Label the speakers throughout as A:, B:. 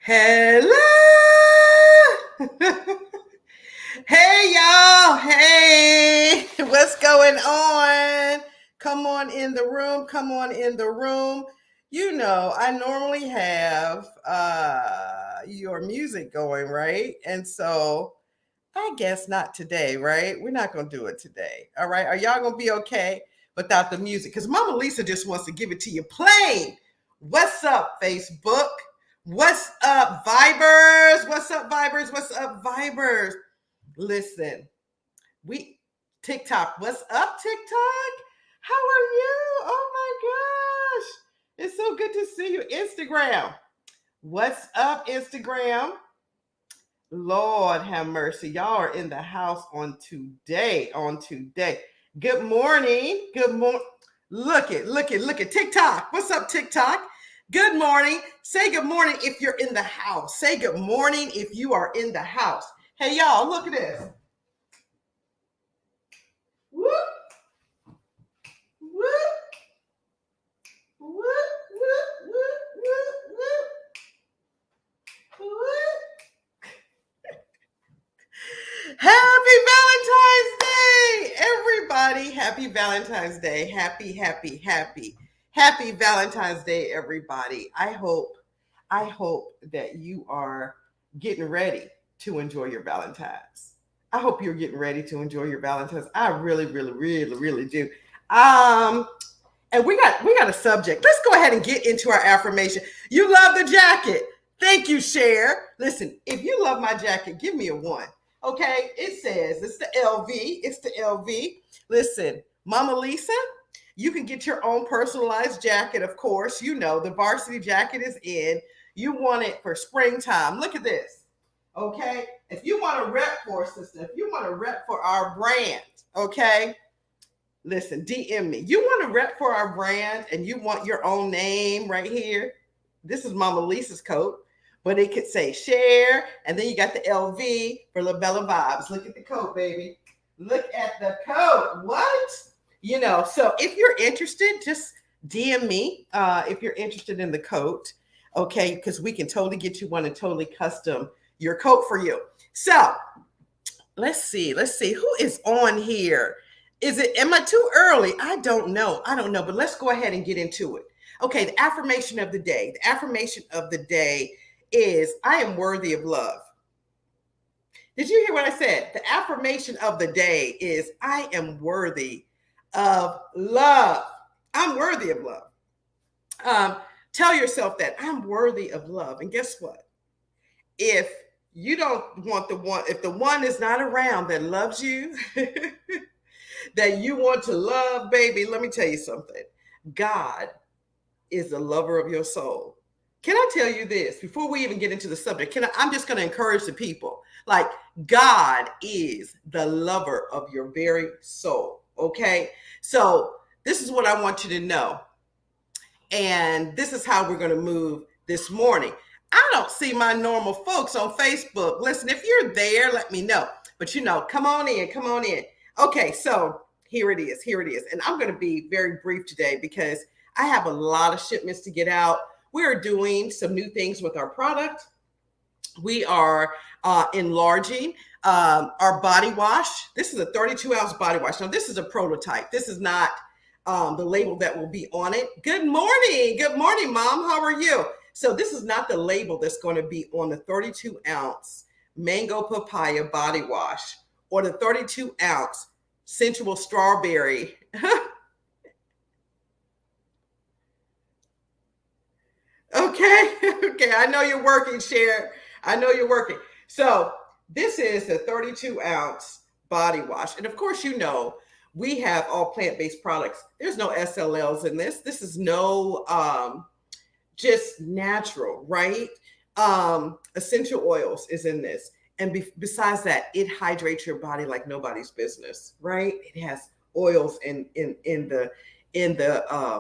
A: Hello. Hey, y'all. Hey, what's going on? Come on in the room. Come on in the room. You know, I normally have your music going, right? And so I guess not today, right? We're not going to do it today. All right. Are y'all going to be okay without the music? Because Mama Lisa just wants to give it to you plain. What's up, Facebook? What's up, Vibers? What's up, Vibers? What's up, Vibers? Listen, we TikTok. What's up, TikTok? How are you? Oh my gosh. It's so good to see you. Instagram. What's up, Instagram? Lord have mercy. Y'all are in the house on today. On today. Good morning. Good morning. Look at TikTok. What's up, TikTok? Good morning. Say good morning if you're in the house. Say good morning if you are in the house. Hey, y'all, look at this. Whoop, whoop, whoop, whoop, whoop, whoop, whoop. Happy Valentine's Day, everybody. Happy Valentine's Day. Happy Valentine's Day, everybody. I hope that you are getting ready to enjoy your Valentine's. I hope you're getting ready to enjoy your Valentine's. I really do. And we got a subject. Let's go ahead and get into our affirmation. You love the jacket. Thank you, Cher. Listen, if you love my jacket, give me a one. Okay, it says it's the LV. It's the LV. Listen, Mama Lisa, you can get your own personalized jacket, of course. You know, the varsity jacket is in. You want it for springtime. Look at this. Okay, if you want to rep for us, sister, if you want to rep for our brand, okay, listen, DM me. You want to rep for our brand and you want your own name right here. This is Mama Lisa's coat, but it could say share, and then you got the LV for Labella vibes. Look at the coat, baby. Look at the coat. What? You know, so if you're interested, just DM me if you're interested in the coat, okay, because we can totally get you one and totally custom your coat for you. So let's see who is on here. Am I too early? I don't know, but let's go ahead and get into it. Okay, the affirmation of the day. The affirmation of the day is I am worthy of love. Did you hear what I said? The affirmation of the day is I am worthy of love. I'm worthy of love. Tell yourself that I'm worthy of love. And guess what? If you don't want the one, if the one is not around that loves you, that you want to love, baby, let me tell you something. God is the lover of your soul. Can I tell you this before we even get into the subject? I'm just going to encourage the people. Like, God is the lover of your very soul. Okay. So this is what I want you to know. And this is how we're going to move this morning. I don't see my normal folks on Facebook. Listen, if you're there, let me know. But you know, come on in. Okay, so here it is. And I'm going to be very brief today because I have a lot of shipments to get out. We're doing some new things with our product. We are enlarging our body wash. This is a 32-ounce body wash. Now, this is a prototype. This is not the label that will be on it. Good morning, Mom. How are you? So this is not the label that's going to be on the 32-ounce mango papaya body wash or the 32-ounce sensual strawberry. Okay. I know you're working, Cher. I know you're working. So this is the 32-ounce body wash. And of course, you know, we have all plant-based products. There's no SLLs in this. This is no just natural, right? Essential oils is in this. And besides that, it hydrates your body like nobody's business, right? It has oils in the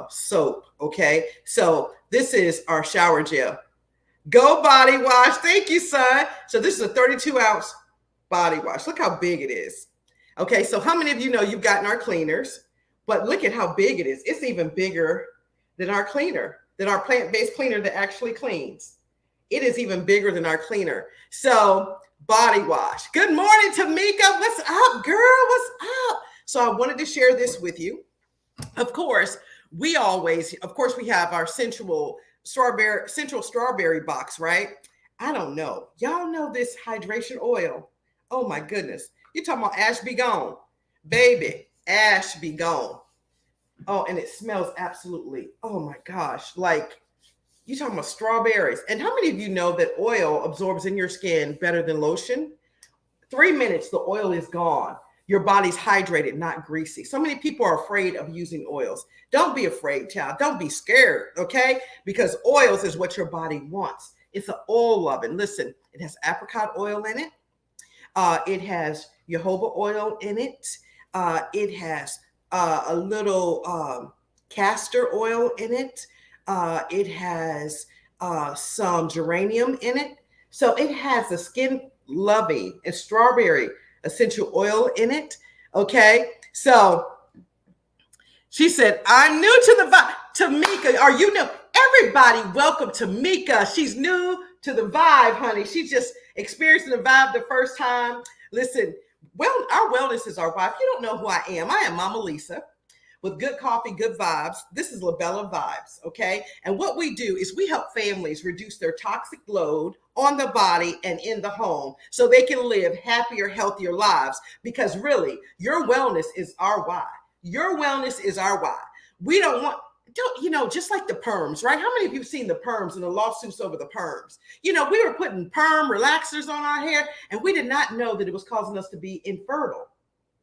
A: soap. Okay. So this is our shower gel. Go body wash. Thank you, son. So this is a 32-ounce body wash. Look how big it is. Okay. So how many of you know you've gotten our cleaners, but look at how big it is. It's even bigger than our cleaner, than our plant-based cleaner that actually cleans. it is even bigger than our cleaner. So body wash. Good morning, Tamika. What's up, girl? What's up? So I wanted to share this with you. Of course, we always, of course, we have our central strawberry box, right? I don't know. Y'all know this hydration oil. Oh my goodness. You talking about ash be gone. Baby, ash be gone. Oh, and it smells absolutely, oh my gosh, like you talking about strawberries. And how many of you know that oil absorbs in your skin better than lotion? 3 minutes, the oil is gone. Your body's hydrated, not greasy. So many people are afraid of using oils. Don't be afraid, child. Don't be scared, okay? Because oils is what your body wants. It's an oil loving. Listen, it has apricot oil in it. It has jojoba oil in it. It has a little castor oil in it. It has some geranium in it. So it has a skin loving and strawberry essential oil in it. Okay. So she said, I'm new to the vibe. Tamika, are you new? Everybody, welcome Tamika. She's new to the vibe, honey. She's just experiencing the vibe the first time. Listen, well, our wellness is our vibe. If you don't know who I am Mama Lisa with good coffee, good vibes. This is Labella Vibes, okay? And what we do is we help families reduce their toxic load on the body and in the home so they can live happier, healthier lives. Because really, your wellness is our why. Your wellness is our why. We don't, just like the perms, right? How many of you have seen the perms and the lawsuits over the perms? We were putting perm relaxers on our hair and we did not know that it was causing us to be infertile.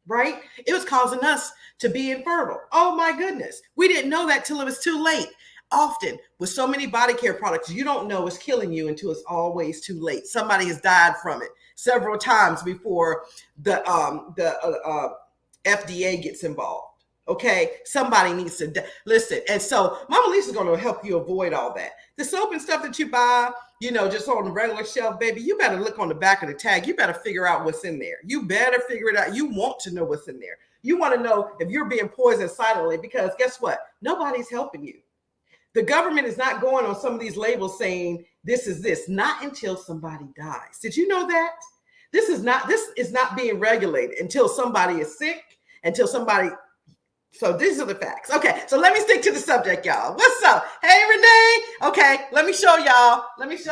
A: Right? It was causing us to be infertile. Oh my goodness. We didn't know that till it was too late. Often with so many body care products, you don't know it's killing you until it's always too late. Somebody has died from it several times before the FDA gets involved. Okay, somebody needs to listen. And so Mama Lisa's going to help you avoid all that. The soap and stuff that you buy, just on the regular shelf, baby, you better look on the back of the tag. You better figure out what's in there. You better figure it out. You want to know what's in there. You want to know if you're being poisoned silently, because guess what? Nobody's helping you. The government is not going on some of these labels saying this is this, not until somebody dies. Did you know that? This is not being regulated until somebody is sick, until somebody. So these are the facts. Okay, so let me stick to the subject, y'all. What's up? Hey, Renee. Okay, let me show y'all. What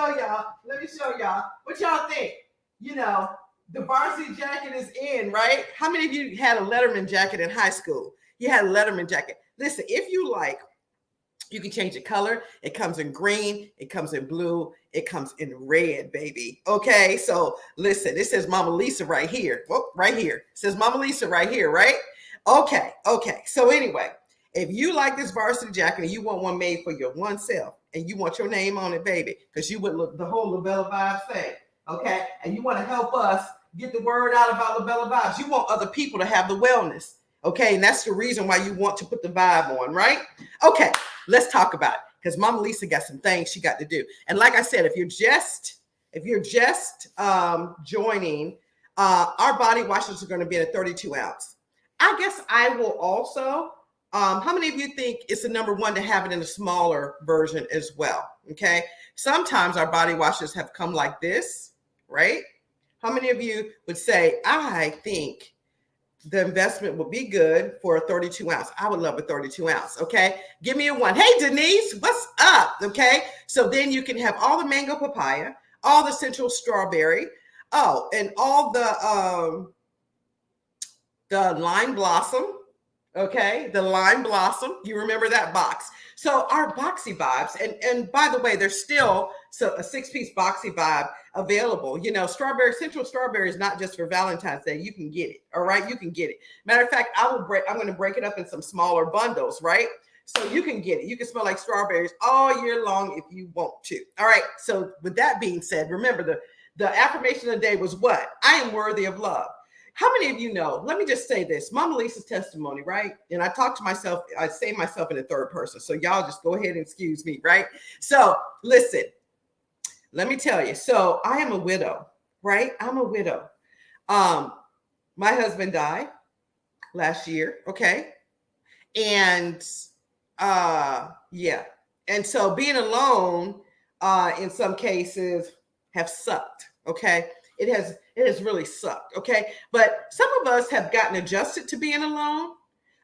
A: y'all think? The varsity jacket is in, right? How many of you had a Letterman jacket in high school? You had a Letterman jacket. Listen, if you like, you can change the color. It comes in green. It comes in blue. It comes in red, baby. Okay, so listen, it says Mama Lisa right here. Well, right here. It says Mama Lisa right here, right? Okay. So anyway, if you like this varsity jacket and you want one made for your one self and you want your name on it, baby, because you would look the whole Labella Vibes thing, okay? And you want to help us get the word out about Labella Vibes. You want other people to have the wellness, okay? And that's the reason why you want to put the vibe on, right? Okay, let's talk about it, because Mama Lisa got some things she got to do. And like I said, if you're just joining, our body washes are going to be in a 32 ounce. I guess I will also, how many of you think it's the number one to have it in a smaller version as well? Okay. Sometimes our body washes have come like this, right? How many of you would say, I think the investment would be good for a 32 ounce? I would love a 32 ounce. Okay. Give me a one. Hey, Denise, what's up? Okay. So then you can have all the mango papaya, all the central strawberry. Oh, and all the lime blossom, okay? The lime blossom, you remember that box. So our boxy vibes, and by the way, there's still a 6-piece boxy vibe available. Central strawberry is not just for Valentine's Day. You can get it, all right? You can get it. Matter of fact, I'm going to break it up in some smaller bundles, right? So you can get it. You can smell like strawberries all year long if you want to. All right, so with that being said, remember the affirmation of the day was what? I am worthy of love. How many of you know? Let me just say this. Mama Lisa's testimony, right? And I talk to myself, I say myself in the third person. So y'all just go ahead and excuse me, right? So listen, let me tell you. So I am a widow, right? I'm a widow. My husband died last year, okay? And yeah. And so being alone, in some cases have sucked. Okay. It has really sucked. Okay. But some of us have gotten adjusted to being alone.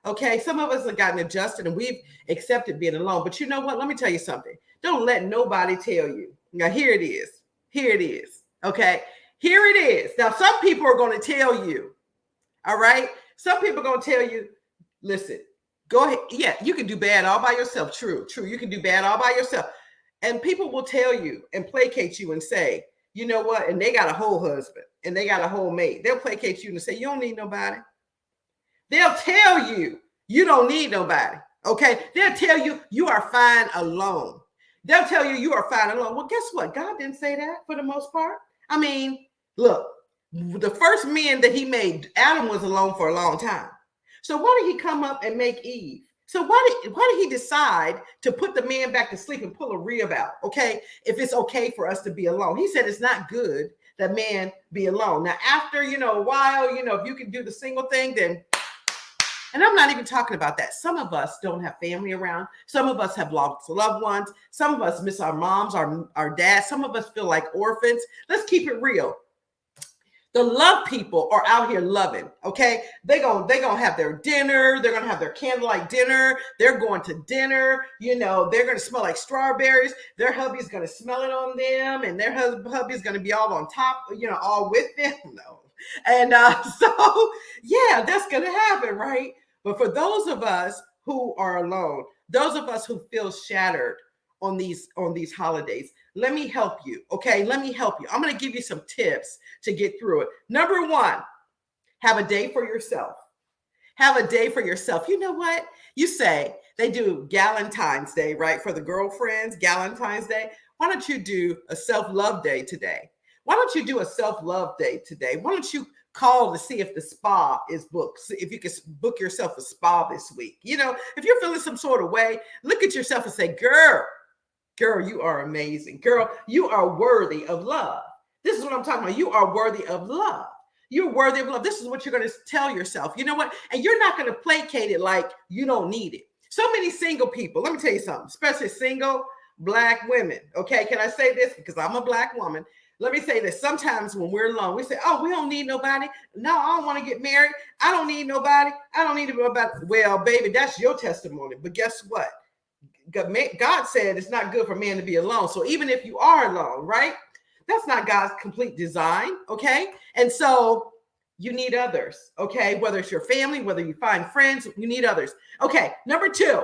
A: Okay. Some of us have gotten adjusted and we've accepted being alone. But you know what? Let me tell you something. Don't let nobody tell you. Now, here it is. Here it is. Okay. Here it is. Now, some people are going to tell you, all right? Some people are going to tell you, listen, go ahead. Yeah, you can do bad all by yourself. True, true. You can do bad all by yourself. And people will tell you and placate you and say, you know what? And they got a whole husband and they got a whole mate. They'll placate you and say, you don't need nobody. They'll tell you you don't need nobody. Okay. They'll tell you you are fine alone. They'll tell you you are fine alone. Well, guess what? God didn't say that for the most part. I mean, look, the first men that he made, Adam was alone for a long time. So why did he come up and make Eve? So why did he decide to put the man back to sleep and pull a rib out? Okay, if it's okay for us to be alone. He said it's not good that man be alone. Now, after a while, if you can do the single thing, then. And I'm not even talking about that. Some of us don't have family around. Some of us have lost loved ones. Some of us miss our moms, our dads. Some of us feel like orphans. Let's keep it real. The love people are out here loving, okay? They're gonna have their dinner. They're gonna have their candlelight dinner. They're going to dinner. They're gonna smell like strawberries. Their hubby's gonna smell it on them, and their hubby's gonna be all on top, all with them. No. And so, yeah, that's gonna happen, right? But for those of us who are alone, those of us who feel shattered on these holidays, let me help you. Okay, let me help you. I'm going to give you some tips to get through it. Number one, have a day for yourself. Have a day for yourself. You know what? You say they do Galentine's Day, right? For the girlfriends, Galentine's Day. Why don't you do a self-love day today? Why don't you do a self-love day today? Why don't you call to see if the spa is booked? If you can book yourself a spa this week. If you're feeling some sort of way, look at yourself and say, girl, you are amazing. Girl, you are worthy of love. This is what I'm talking about. You are worthy of love. You're worthy of love. This is what you're going to tell yourself. You know what? And you're not going to placate it like you don't need it. So many single people, let me tell you something, especially single Black women. Okay, can I say this? Because I'm a Black woman. Let me say this. Sometimes when we're alone, we say, oh, we don't need nobody. No, I don't want to get married. I don't need nobody. I don't need nobody. Well, baby, that's your testimony. But guess what? God said it's not good for man to be alone. So even if you are alone, right? That's not God's complete design. Okay. And so you need others. Okay. Whether it's your family, whether you find friends, you need others. Okay. Number two,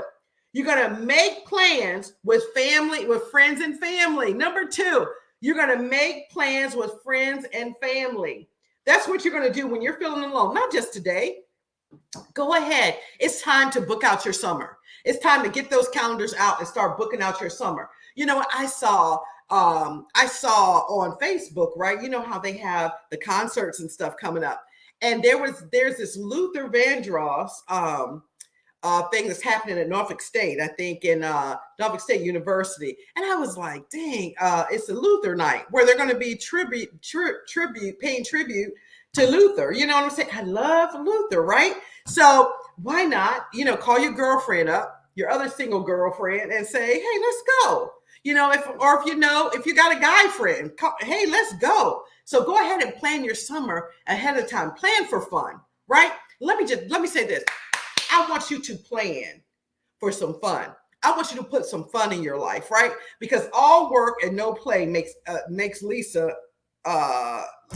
A: you're going to make plans with family, with friends and family. Number two, you're going to make plans with friends and family. That's what you're going to do when you're feeling alone. Not just today. Go ahead. It's time to book out your summer. It's time to get those calendars out and start booking out your summer. You know what I saw on Facebook, right? You know how they have the concerts and stuff coming up. And there's this Luther Vandross thing that's happening at Norfolk State, I think in Norfolk State University. And I was like, dang, it's a Luther night where they're going to be paying tribute to Luther. You know what I'm saying? I love Luther, right? So why not, call your girlfriend up, your other single girlfriend, and say, hey, let's go. If you got a guy friend, hey, let's go. So go ahead and plan your summer ahead of time. Plan for fun, right? Let me say this. I want you to plan for some fun. I want you to put some fun in your life, right? Because all work and no play makes Lisa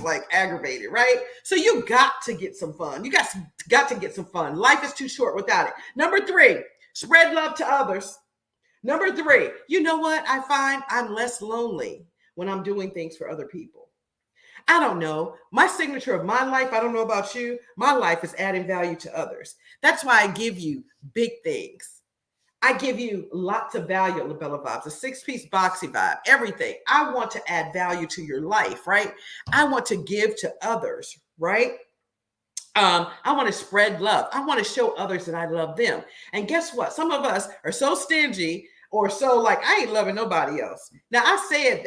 A: like aggravated, right? So you got to get some fun. You got to get some fun. Life is too short without it. Number three, spread love to others. Number three, you know what? I find I'm less lonely when I'm doing things for other people. I don't know. My signature of my life, I don't know about you, my life is adding value to others. That's why I give you big things. I give you lots of value, Labella Vibes, a 6-piece boxy vibe, everything. I want to add value to your life, right? I want to give to others, right? I want to spread love. I want to show others that I love them. And guess what? Some of us are so stingy or so like, I ain't loving nobody else. Now, I said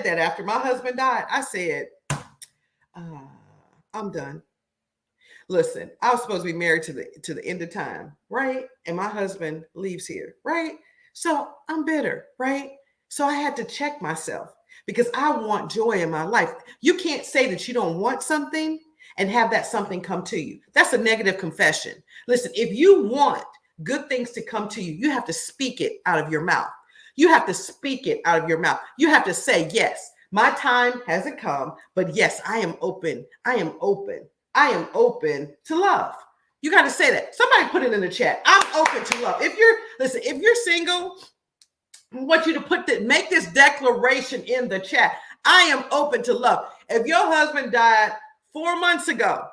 A: that after my husband died. I said, I'm done. Listen, I was supposed to be married to the end of time, right? And my husband leaves here, right? So I'm bitter, right? So I had to check myself because I want joy in my life. You can't say that you don't want something and have that something come to you. That's a negative confession. Listen, if you want good things to come to you, you have to speak it out of your mouth. You have to speak it out of your mouth. You have to say, yes, my time hasn't come, but yes, I am open. I am open. I am open to love. You got to say that. Somebody put it in the chat. I'm open to love. If you're single, I want you to make this declaration in the chat. I am open to love. If your husband died 4 months ago,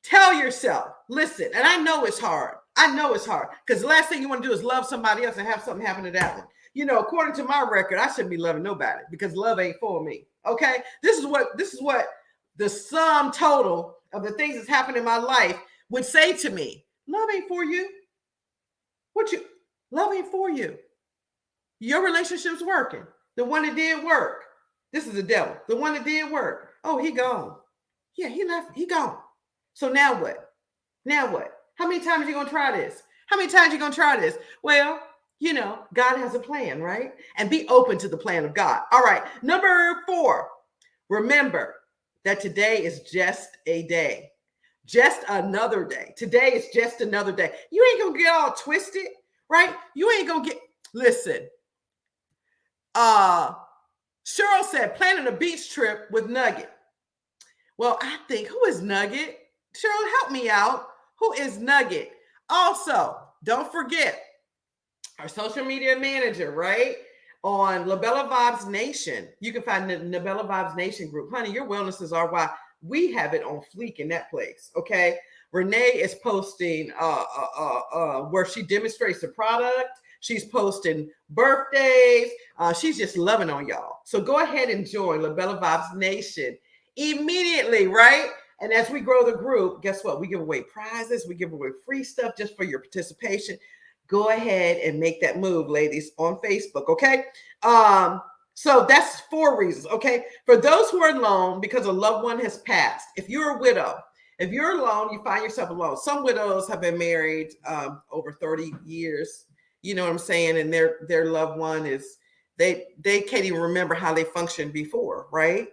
A: tell yourself, listen, and I know it's hard. I know it's hard because the last thing you want to do is love somebody else and have something happen to that one. You know, according to my record, I shouldn't be loving nobody because love ain't for me. Okay. This is what the sum total of the things that's happened in my life would say to me. Love ain't for you. Love ain't for you. Your relationship's working. The one that did work. This is the devil. The one that did work. Oh, he gone. Yeah, he left. He gone. So now what? Now what? How many times are you going to try this? How many times are you going to try this? Well, you know, God has a plan, right? And be open to the plan of God. All right. Number 4, remember that today is just a day. Just another day. Today is just another day. You ain't going to get all twisted, right? You ain't going to get, listen. Cheryl said, planning a beach trip with Nugget. Well, I think, who is Nugget? Cheryl, help me out. Who is Nugget? Also, don't forget our social media manager, right? On Labella Vibes Nation. You can find the Labella Vibes Nation group. Honey, your wellness is our why. We have it on fleek in that place, okay? Renee is posting where she demonstrates the product. She's posting birthdays. She's just loving on y'all. So go ahead and join Labella Vibes Nation immediately, right? And as we grow the group, guess what? We give away prizes. We give away free stuff just for your participation. Go ahead and make that move, ladies, on Facebook, okay? So that's 4 reasons, okay? For those who are alone because a loved one has passed, if you're a widow, if you're alone, you find yourself alone. Some widows have been married over 30 years. You know what I'm saying? And their loved one is, they can't even remember how they functioned before, right?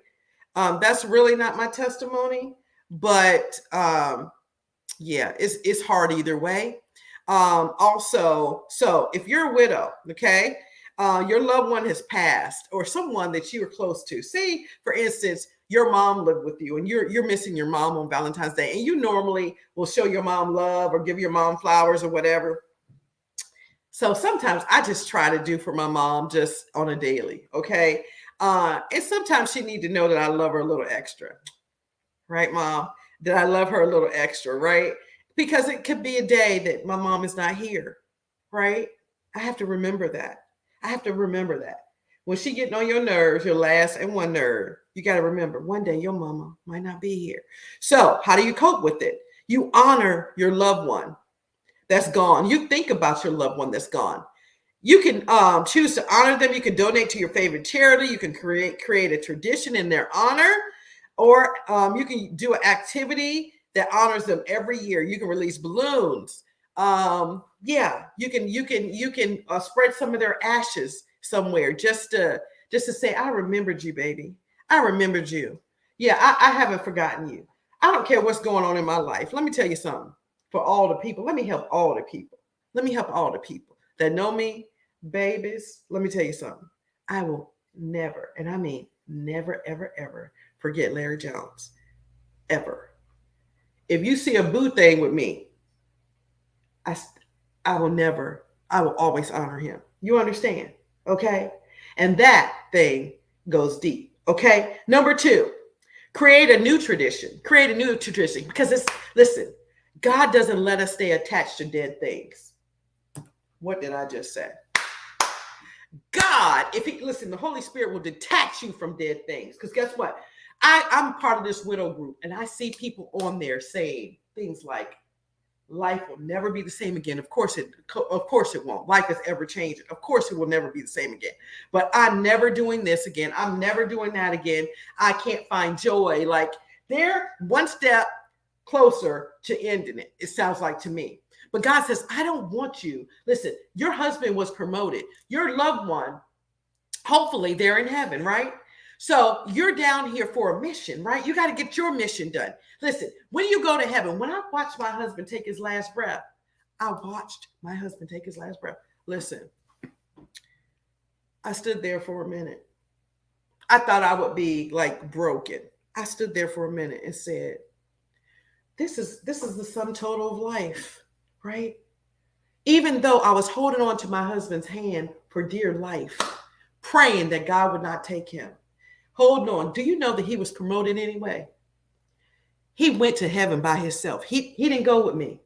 A: That's really not my testimony, but yeah, it's hard either way. Also, so if you're a widow, okay, your loved one has passed or someone that you were close to. Say, for instance, your mom lived with you and you're missing your mom on Valentine's Day and you normally will show your mom love or give your mom flowers or whatever. So sometimes I just try to do for my mom just on a daily, okay? And sometimes she need to know that I love her a little extra, right, Mom? That I love her a little extra, right? Because it could be a day that my mom is not here, right? I have to remember that. I have to remember that. When she getting on your nerves, your last and one nerve, you got to remember one day your mama might not be here. So how do you cope with it? You honor your loved one that's gone. You think about your loved one that's gone. You can choose to honor them. You can donate to your favorite charity. You can create a tradition in their honor, or you can do an activity that honors them every year. You can release balloons. Yeah, you can spread some of their ashes somewhere just to say, I remembered you, baby. I remembered you. Yeah, I haven't forgotten you. I don't care what's going on in my life. Let me tell you something. For all the people, let me help all the people. Let me help all the people that know me, babies. Let me tell you something. I will never, and I mean never, ever, ever forget Larry Jones. Ever. If you see a boo thing with me, I will always honor him. You understand? Okay? And that thing goes deep. Okay? Number 2, create a new tradition. Create a new tradition because listen, God doesn't let us stay attached to dead things. What did I just say? God, the Holy Spirit will detach you from dead things. Because guess what? I'm part of this widow group, and I see people on there saying things like, life will never be the same again. Of course it won't. Life is ever changing. Of course it will never be the same again. But I'm never doing this again. I'm never doing that again. I can't find joy. Like they're one step closer to ending it, it sounds like to me. But God says, I don't want you. Listen, your husband was promoted. Your loved one Hopefully they're in heaven, right? So you're down here for a mission, right? You got to get your mission done. Listen, when you go to heaven, when I watched my husband take his last breath, I watched my husband take his last breath. Listen, I stood there for a minute. I thought I would be like broken. I stood there for a minute and said, this is the sum total of life, right? Even though I was holding on to my husband's hand for dear life, praying that God would not take him. Hold on. Do you know that he was promoted anyway? He went to heaven by himself. He didn't go with me.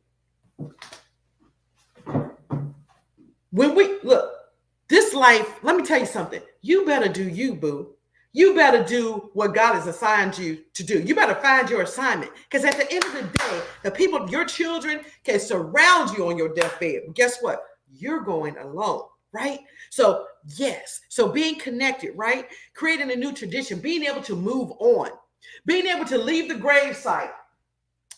A: When we look, this life, let me tell you something. You better do you, boo. You better do what God has assigned you to do. You better find your assignment. Because at the end of the day, the people, your children, can surround you on your deathbed. But guess what? You're going alone, right? So, yes. So being connected, right? Creating a new tradition, being able to move on, being able to leave the gravesite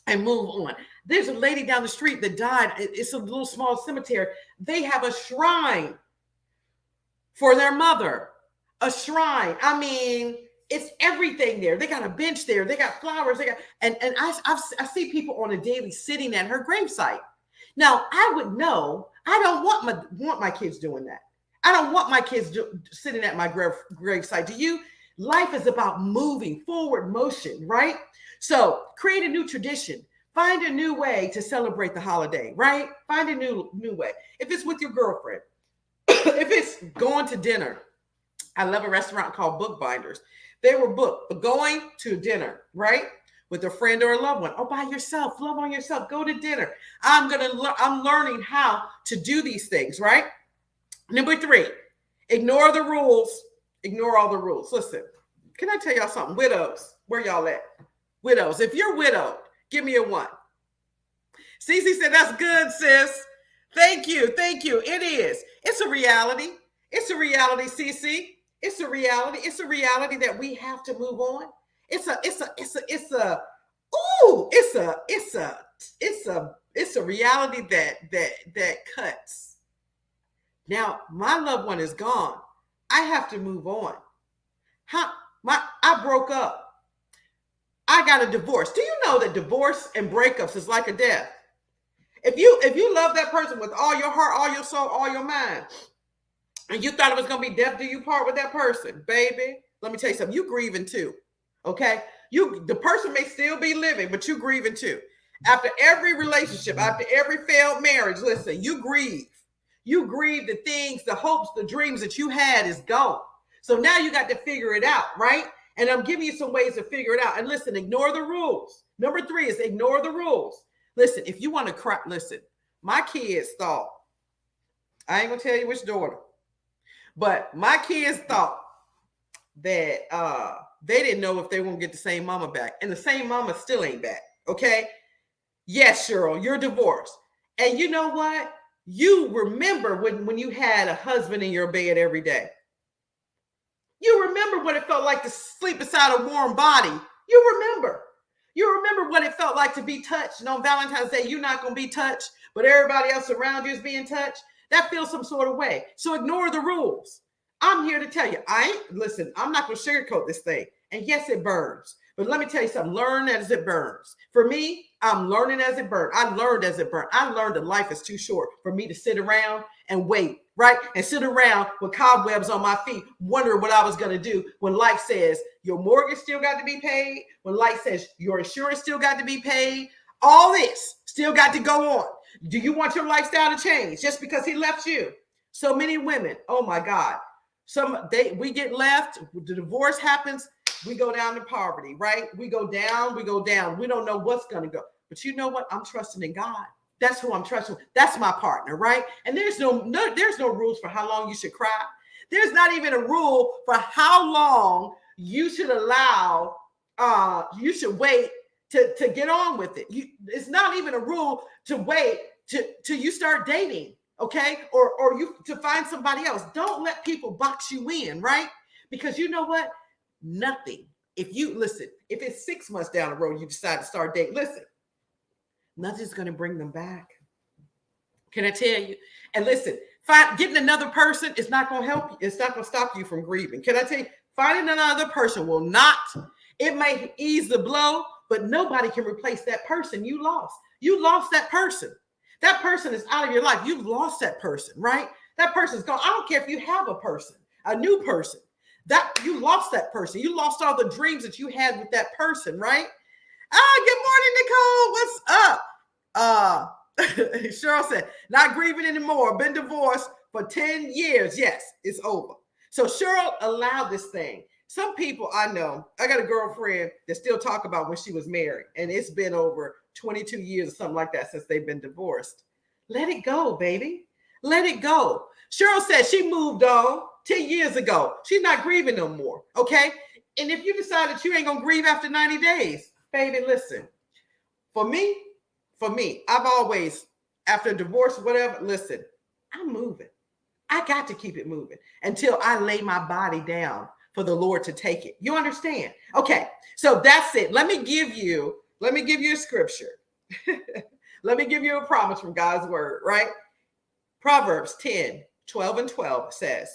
A: and move on. There's a lady down the street that died. It's a little small cemetery. They have a shrine for their mother. A shrine. I mean, it's everything there. They got a bench there. They got flowers. They got and I see people on a daily sitting at her gravesite. Now I would know. I don't want my kids doing that. I don't want my kids sitting at my gravesite. Do you? Life is about moving forward, motion, right? So create a new tradition. Find a new way to celebrate the holiday, right? Find a new way. If it's with your girlfriend, if it's going to dinner. I love a restaurant called Bookbinders. They were booked, but going to dinner, right? With a friend or a loved one, or by yourself, love on yourself, go to dinner. I'm learning how to do these things, right? Number 3, ignore the rules. Ignore all the rules. Listen, can I tell y'all something? Widows, where y'all at? Widows, if you're widowed, give me a 1. Cece said, that's good, sis. Thank you. It is. It's a reality. It's a reality, Cece. It's a reality. It's a reality that we have to move on. It's a reality that cuts. Now, my loved one is gone. I have to move on. I broke up. I got a divorce. Do you know that divorce and breakups is like a death? If you love that person with all your heart, all your soul, all your mind, and you thought it was going to be death do you part with that person, baby, let me tell you something. You grieving too, okay? The person may still be living, but you grieving too. After every relationship, after every failed marriage, listen, you grieve. You grieve the things, the hopes, the dreams that you had is gone. So now you got to figure it out, right? And I'm giving you some ways to figure it out. And listen, ignore the rules. Number 3 is ignore the rules. Listen, if you want to cry, listen, my kids thought, I ain't going to tell you which daughter, but my kids thought that they didn't know if they won't get the same mama back. And the same mama still ain't back, okay? Yes, Cheryl, you're divorced. And you know what? You remember when you had a husband in your bed every day. You remember what it felt like to sleep beside a warm body. You remember. You remember what it felt like to be touched. And on Valentine's Day, you're not going to be touched, but everybody else around you is being touched. That feels some sort of way. So ignore the rules. I'm here to tell you, listen, I'm not going to sugarcoat this thing. And yes, it burns. But let me tell you something, learn as it burns. For me, I'm learning as it burns. I learned as it burned. I learned that life is too short for me to sit around and wait, right? And sit around with cobwebs on my feet, wondering what I was going to do when life says your mortgage still got to be paid, when life says your insurance still got to be paid, all this still got to go on. Do you want your lifestyle to change just because he left you? So many women, oh my God. We get left, the divorce happens, we go down to poverty, right? We go down. We don't know what's going to go. But you know what? I'm trusting in God. That's who I'm trusting. That's my partner, right? And there's no rules for how long you should cry. There's not even a rule for how long you should allow, you should wait to get on with it. It's not even a rule to wait till you start dating, okay? Or you to find somebody else. Don't let people box you in, right? Because you know what? Nothing. If it's 6 months down the road, you decide to start dating, listen, nothing's going to bring them back. Can I tell you? And listen, Getting another person is not going to help you. It's not going to stop you from grieving. Can I tell you, finding another person will not. It may ease the blow, but nobody can replace that person you lost. You lost that person. That person is out of your life. You've lost that person, right? That person's gone. I don't care if you have a person, a new person. That you lost that person. You lost all the dreams that you had with that person, right? Good morning, Nicole. What's up? Cheryl said, not grieving anymore. Been divorced for 10 years. Yes, it's over. So Cheryl allowed this thing. Some people I know, I got a girlfriend that still talk about when she was married, and it's been over 22 years or something like that since they've been divorced. Let it go, baby. Let it go. Cheryl said she moved on 10 years ago. She's not grieving no more, okay? And if you decide that you ain't going to grieve after 90 days, baby, listen. For me, I've always, after divorce, whatever, listen, I'm moving. I got to keep it moving until I lay my body down for the Lord to take it. You understand? Okay, so that's it. Let me give you a scripture. Let me give you a promise from God's word, right? Proverbs 10, 12 and 12 says,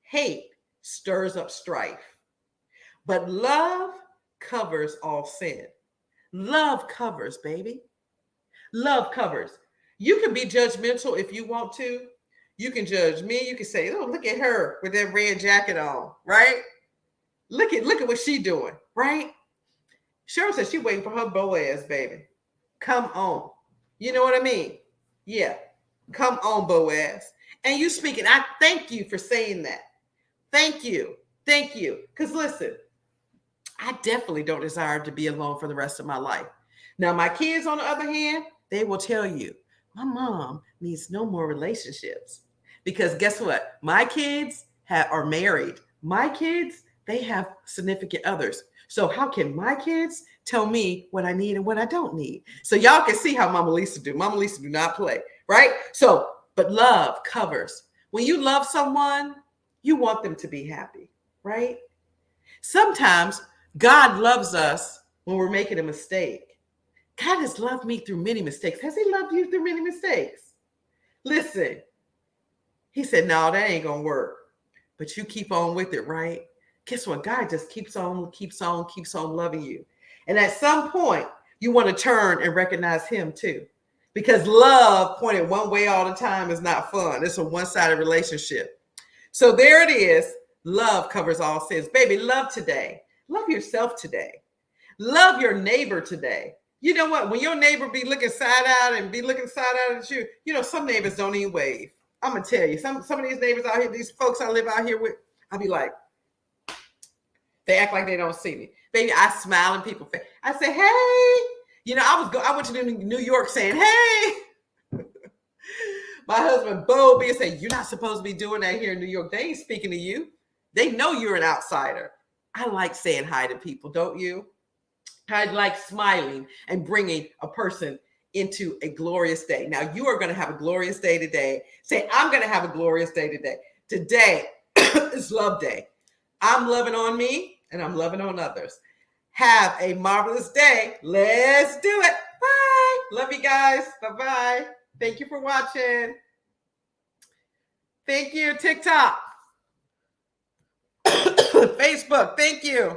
A: hate stirs up strife, but love covers all sin. Love covers, baby. Love covers. You can be judgmental if you want to. You can judge me. You can say, oh, look at her with that red jacket on, right? Look at what she's doing, right? Cheryl said she waiting for her Boaz, baby. Come on. You know what I mean? Yeah. Come on, Boaz. And you speaking. I thank you for saying that. Thank you. Thank you. Because listen, I definitely don't desire to be alone for the rest of my life. Now, my kids, on the other hand, they will tell you, my mom needs no more relationships. Because guess what? My kids are married. My kids, they have significant others. So how can my kids tell me what I need and what I don't need? So y'all can see how Mama Lisa do. Mama Lisa do not play, right? So, but love covers. When you love someone, you want them to be happy, right? Sometimes God loves us when we're making a mistake. God has loved me through many mistakes. Has he loved you through many mistakes? Listen, he said, no, that ain't going to work. But you keep on with it, right? Guess what? God just keeps on loving you. And at some point, you want to turn and recognize him too. Because love pointed one way all the time is not fun. It's a one-sided relationship. So there it is. Love covers all sins. Baby, love today. Love yourself today. Love your neighbor today. You know what? When your neighbor be looking side out and be looking side out at you, you know, some neighbors don't even wave. I'm going to tell you, some of these neighbors out here, these folks I live out here with, I'll be like, they act like they don't see me. Baby, I smile in people's face. I say, hey. You know, I went to New York saying, hey. My husband, Bo, be saying, you're not supposed to be doing that here in New York. They ain't speaking to you. They know you're an outsider. I like saying hi to people, don't you? I like smiling and bringing a person into a glorious day. Now, you are going to have a glorious day today. Say, I'm going to have a glorious day today. Today is love day. I'm loving on me and I'm loving on others. Have a marvelous day. Let's do it. Bye. Love you guys. Bye-bye. Thank you for watching. Thank you, TikTok. Facebook. Thank you.